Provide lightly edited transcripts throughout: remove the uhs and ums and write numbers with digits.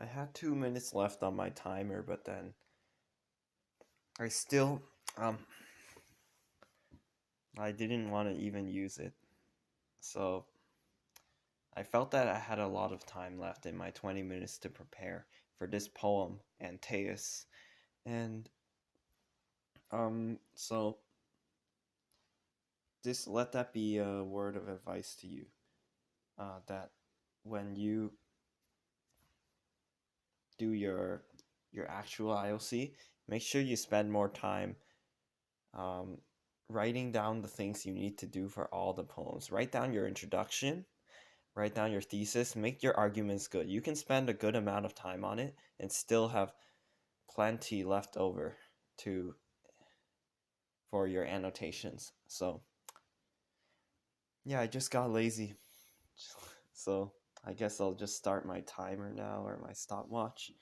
I had 2 minutes left on my timer, but then I still um I didn't want to even use it. So I felt that I had a lot of time left in my 20 minutes to prepare for this poem, Antaeus. And so this let that be a word of advice to you. That when you do your actual IOC, make sure you spend more time um, writing down the things you need to do for all the poems. Write down your introduction, write down your thesis, make your arguments good. You can spend a good amount of time on it and still have plenty left over to for your annotations. So yeah, I just got lazy. So I guess I'll just start my timer now, or my stopwatch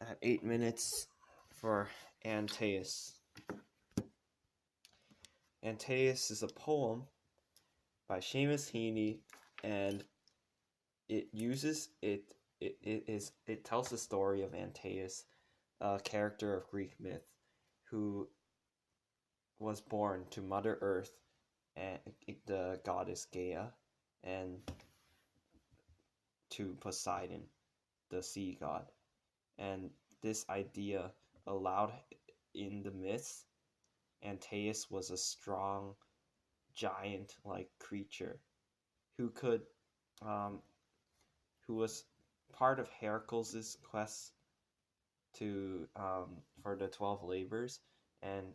at 8 minutes for Antaeus. Antaeus is a poem by Seamus Heaney, and it tells the story of Antaeus, a character of Greek myth, who was born to Mother Earth and the goddess Gaia, and to Poseidon, the sea god. And this idea allowed in the myths, Antaeus was a strong giant-like creature who could who was part of Heracles' quest to for the 12 labors, and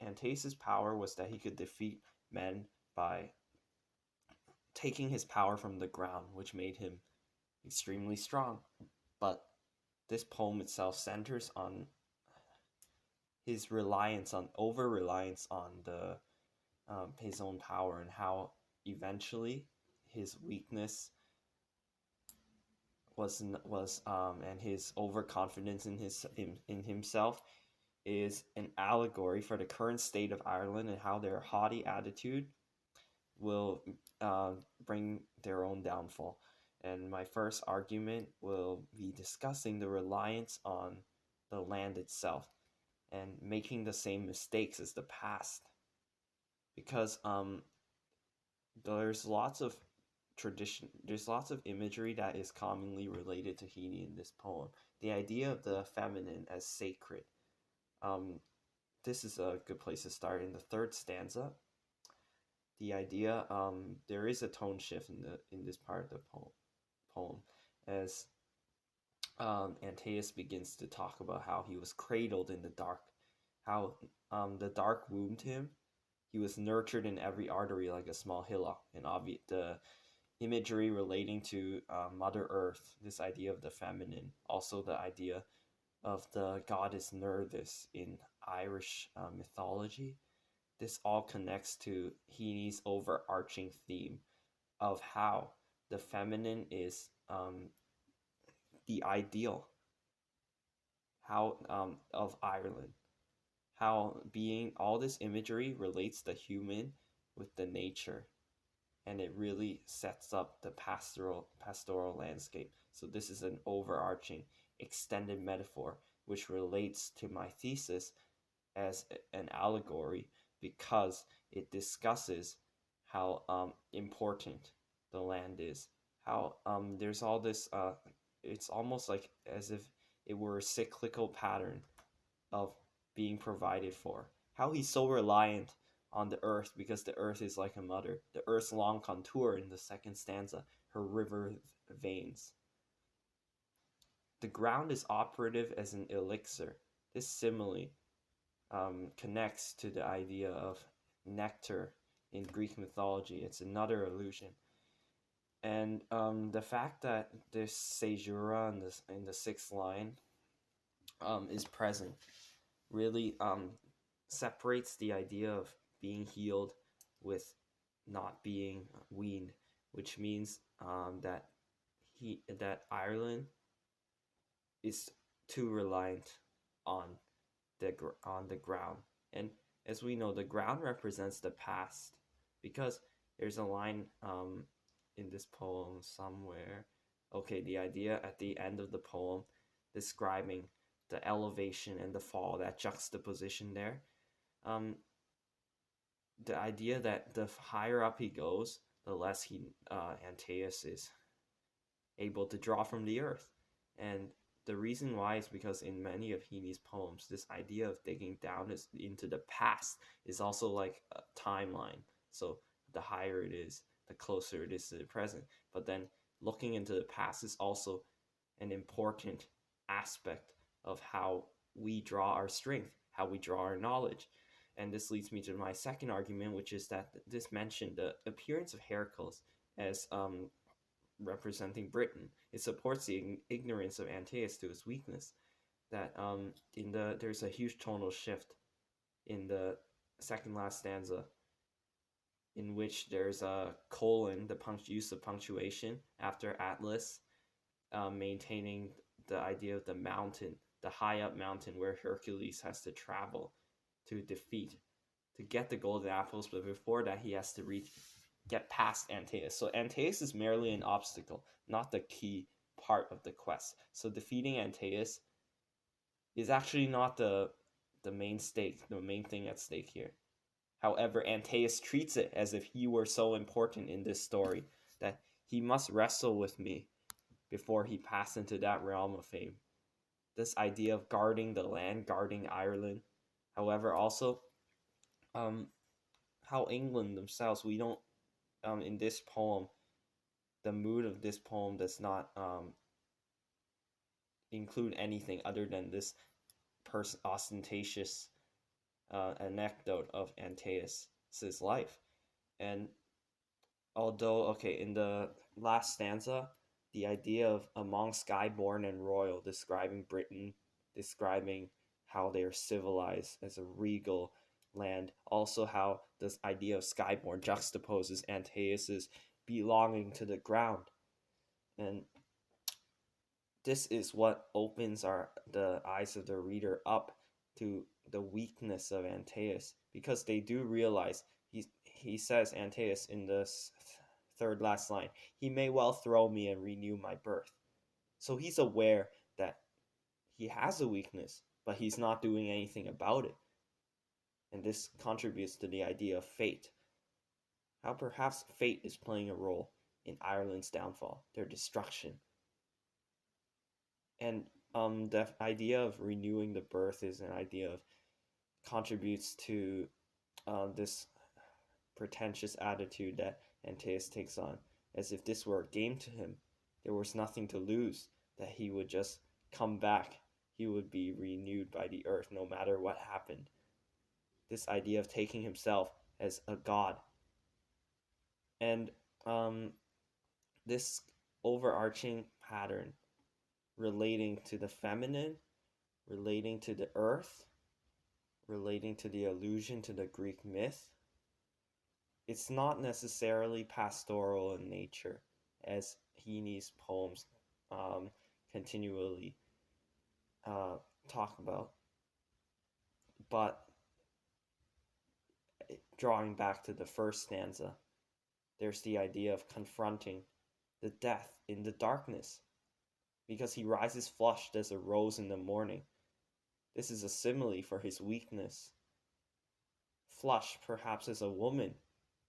Antaeus' power was that he could defeat men by taking his power from the ground, which made him extremely strong. But this poem itself centers on his over reliance on the his own power, and how eventually his weakness and his overconfidence in himself is an allegory for the current state of Ireland, and how their haughty attitude will bring their own downfall. And my first argument will be discussing the reliance on the land itself and making the same mistakes as the past, because there's lots of imagery that is commonly related to Heaney in this poem. The idea of the feminine as sacred. This is a good place to start in the third stanza. The idea, there is a tone shift in this part of the poem, as Antaeus begins to talk about how he was cradled in the dark, how the dark wombed him. He was nurtured in every artery like a small hillock, and the imagery relating to Mother Earth, this idea of the feminine, also the idea of the goddess Nerthus in Irish mythology. This all connects to Heaney's overarching theme of how the feminine is the ideal, of Ireland, how being all this imagery relates the human with the nature, and it really sets up the pastoral landscape. So this is an overarching extended metaphor which relates to my thesis as an allegory, because it discusses how important the land is, how there's all this it's almost like as if it were a cyclical pattern of being provided for, how he's so reliant on the earth because the earth is like a mother. The earth's long contour in the second stanza, her river veins. The ground is operative as an elixir. This simile connects to the idea of nectar in Greek mythology. It's another allusion. And the fact that this caesura in the sixth line is present really separates the idea of being healed with not being weaned, which means that Ireland is too reliant on the ground. And as we know, the ground represents the past, because there's a line in this poem somewhere Okay, the idea at the end of the poem describing the elevation and the fall, that juxtaposition there. Um, the idea that the higher up he goes, the less Antaeus is able to draw from the earth. And the reason why is because in many of Heaney's poems, this idea of digging down into the past is also like a timeline. So the higher it is, the closer it is to the present. But then looking into the past is also an important aspect of how we draw our strength, how we draw our knowledge. And this leads me to my second argument, which is that this mentioned the appearance of Heracles as representing Britain. It supports the ignorance of Antaeus to his weakness. That there's a huge tonal shift in the second last stanza, in which there's a colon, the use of punctuation after Atlas, maintaining the idea of the mountain, the high up mountain where Hercules has to travel to get the golden apples, but before that he has to get past Antaeus. So Antaeus is merely an obstacle, not the key part of the quest. So defeating Antaeus is actually not the main thing at stake here. However, Antaeus treats it as if he were so important in this story that he must wrestle with me before he passed into that realm of fame. This idea of guarding the land, guarding Ireland. However, also how England themselves, we don't in this poem, the mood of this poem does not include anything other than this ostentatious anecdote of Antaeus's life. And although, okay, in the last stanza, the idea of among skyborn and royal, describing Britain, describing how they are civilized as a regal land, also how this idea of skyborn juxtaposes Antaeus's belonging to the ground. And this is what opens the eyes of the reader up to the weakness of Antaeus, because they do realize he says, Antaeus, in this third last line, he may well throw me and renew my birth. So he's aware that he has a weakness, but he's not doing anything about it. And this contributes to the idea of fate. How perhaps fate is playing a role in Ireland's downfall, their destruction. And the idea of renewing the birth is an idea of contributes to this pretentious attitude that Antaeus takes on, as if this were a game to him. There was nothing to lose, that he would just come back. He would be renewed by the earth no matter what happened. This idea of taking himself as a god. And this overarching pattern relating to the feminine, relating to the earth, relating to the allusion to the Greek myth, it's not necessarily pastoral in nature, as Heaney's poems continually talk about. But drawing back to the first stanza, there's the idea of confronting the death in the darkness, because he rises flushed as a rose in the morning. This is a simile for his weakness. Flushed perhaps as a woman,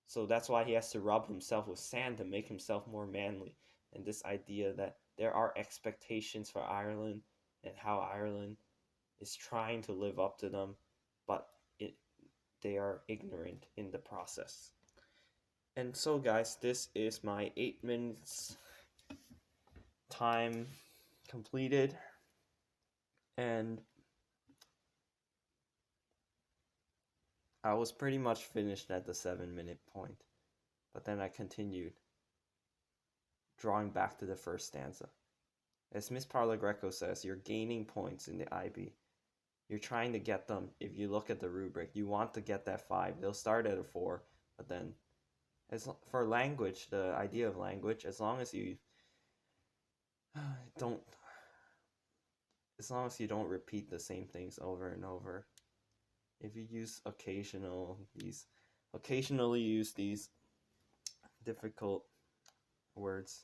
so that's why he has to rub himself with sand to make himself more manly. And this idea that there are expectations for Ireland and how Ireland is trying to live up to them, but they are ignorant in the process. And so guys, this is my 8 minutes time completed, and I was pretty much finished at the 7-minute point, but then I continued drawing back to the first stanza. As Miss Parla Greco says, you're gaining points in the IB. You're trying to get them. If you look at the rubric, you want to get that 5. They'll start at a 4, but then for language, the idea of language, as long as you don't repeat the same things over and over, if you use occasionally use these difficult words,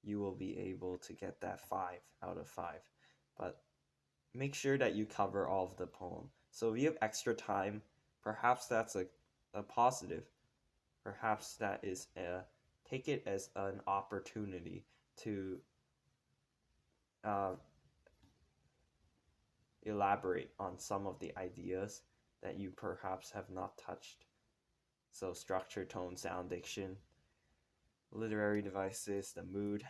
you will be able to get that 5 out of 5. But make sure that you cover all of the poem. So if you have extra time, perhaps that's a positive. Perhaps that is take it as an opportunity to elaborate on some of the ideas that you perhaps have not touched. So structure, tone, sound, diction, literary devices, the mood.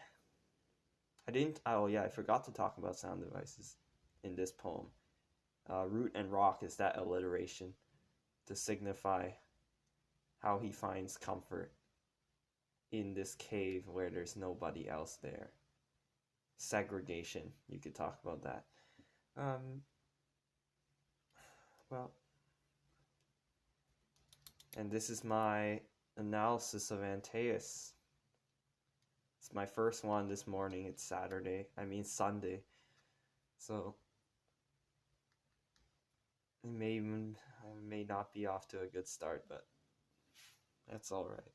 I forgot to talk about sound devices in this poem. Root and rock is that alliteration to signify how he finds comfort in this cave where there's nobody else there. Segregation, you could talk about that. Well, and this is my analysis of Antaeus. It's my first one this morning. It's Sunday. So I may not be off to a good start, but that's all right.